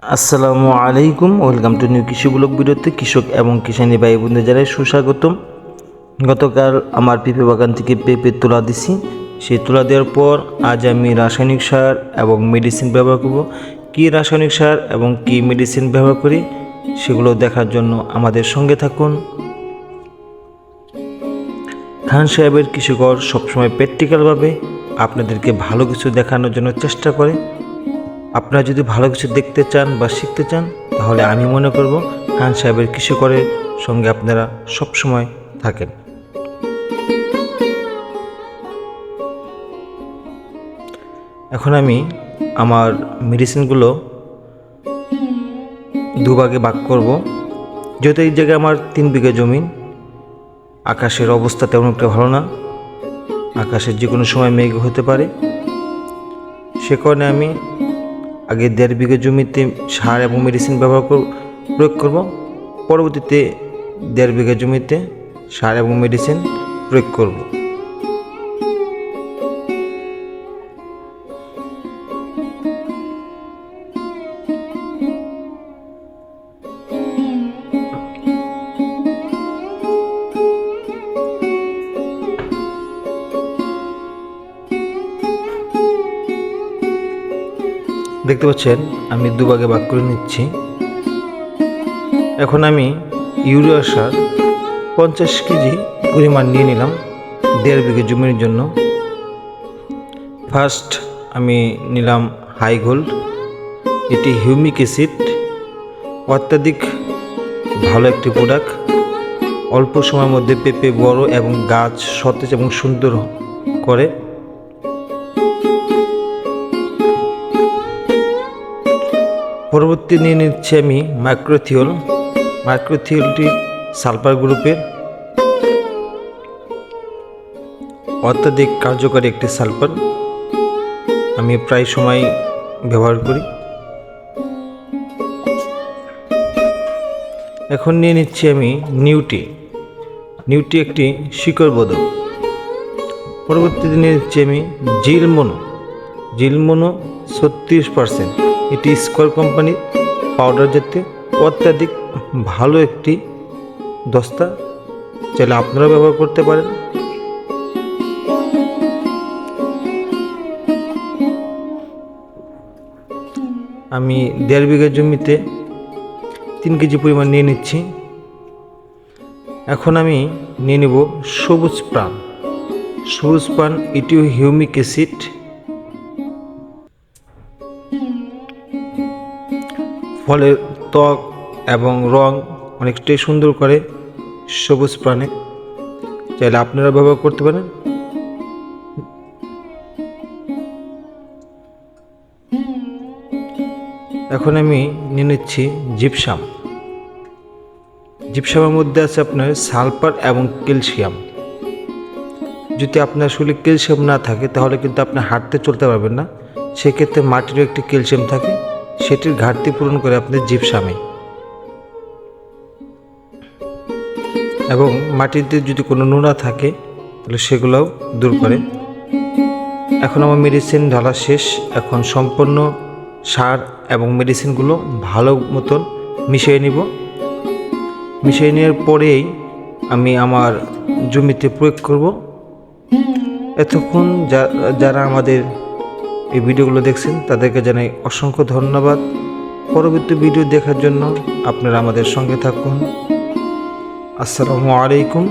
আসসালামু আলাইকুম, welcome to new কৃষি ব্লগ ভিডিওতে কৃষক এবং কিষানি ভাই বোনদের জানাই সুস্বাগতম। গতকাল আমার পেঁপে বাগান থেকে পেঁপে তোলা দিছি। সেই তোলা দেওয়ার পর আজ আমি রাসায়নিক সার এবং মেডিসিন ব্যবহার করব। কী রাসায়নিক সার এবং কী মেডিসিন ব্যবহার করি সেগুলো দেখার জন্য আমাদের সঙ্গে থাকুন। খান সাহেবের কৃষিকর সবসময় প্র্যাকটিক্যালভাবে আপনাদেরকে ভালো কিছু দেখানোর জন্য চেষ্টা করে। আপনারা যদি ভালো কিছু দেখতে চান বা শিখতে চান তাহলে আমি মনে করব খান সাহেবের কৃষিকরের সঙ্গে আপনারা সবসময় থাকেন। এখন আমি আমার মেডিসিনগুলো দুভাগে ভাগ করব। যেহেতু এই জায়গায় আমার 3 বিঘা জমি, আকাশের অবস্থা তেমন একটা ভালো না, আকাশের যে কোনো সময় মেঘ হতে পারে। সে কারণে আমি আগে 1.5 বিঘা জমিতে সার এবং মেডিসিন প্রয়োগ করব। পরবর্তীতে 1.5 বিঘা জমিতে সার এবং মেডিসিন প্রয়োগ করব। দেখতে পাচ্ছেন আমি দুভাগে ভাগ করে নিচ্ছি। এখন আমি ইউরিয়া সার 50 কেজি পরিমাণ নিয়ে নিলাম 1.5 বিঘা জমির জন্য। ফার্স্ট আমি নিলাম হাই গোল্ড। এটি হিউমিক অ্যাসিড, অত্যাধিক ভালো একটি প্রোডাক্ট। অল্প সময়ের মধ্যে পেঁপে বড় এবং গাছ সতেজ এবং সুন্দর করে। পরবর্তী নিয়ে নিচ্ছি আমি মাইক্রোথিওলটি সালফার গ্রুপের অত্যাধিক কার্যকরী একটি সালফার, আমি প্রায় সময় ব্যবহার করি। এখন নিয়ে নিচ্ছি আমি নিউটি একটি শিকড়বর্ধক। পরবর্তীতে নিয়ে নিচ্ছি আমি জিলমোনো 36%। এটি স্কোয়ার কোম্পানির পাউডার জাতীয় অত্যাধিক ভালো একটি দস্তা, চাইলে আপনারা ব্যবহার করতে পারেন। আমি 1.5 বিঘা জমিতে 3 কেজি পরিমাণ নিয়ে নিচ্ছি। এখন আমি নিয়ে নেব সবুজ প্রাণ। এটিও হিউমিক অ্যাসিড। ফলে ত্বক এবং রং অনেকটাই সুন্দর করে সবুজ প্রাণে, চাইলে আপনারা ব্যবহার করতে পারেন। এখন আমি নিয়ে নিচ্ছি জিপসামের মধ্যে আছে আপনার সালফার এবং ক্যালসিয়াম। যদি আপনার শরীরে ক্যালসিয়াম না থাকে তাহলে কিন্তু আপনি হাঁটতে চলতে পারবেন না। সেক্ষেত্রে মাটিরও একটি ক্যালসিয়াম থাকে, সেটির ঘাটতি পূরণ করে আপনার জিপসামে। এবং মাটিতে যদি কোনো নোনা থাকে তাহলে সেগুলোও দূর করে। এখন আমার মেডিসিন ঢালা শেষ। এখন সম্পূর্ণ সার এবং মেডিসিনগুলো ভালো মতন মিশিয়ে নিব। মিশিয়ে নেওয়ার পরেই আমি আমার জমিতে প্রয়োগ করব। এতক্ষণ যারা আমাদের এই ভিডিওগুলো দেখছেন তাদেরকে জানাই অসংখ্য ধন্যবাদ। পরবর্তী ভিডিও দেখার জন্য আপনারা আমাদের সঙ্গে থাকুন। আসসালামু আলাইকুম।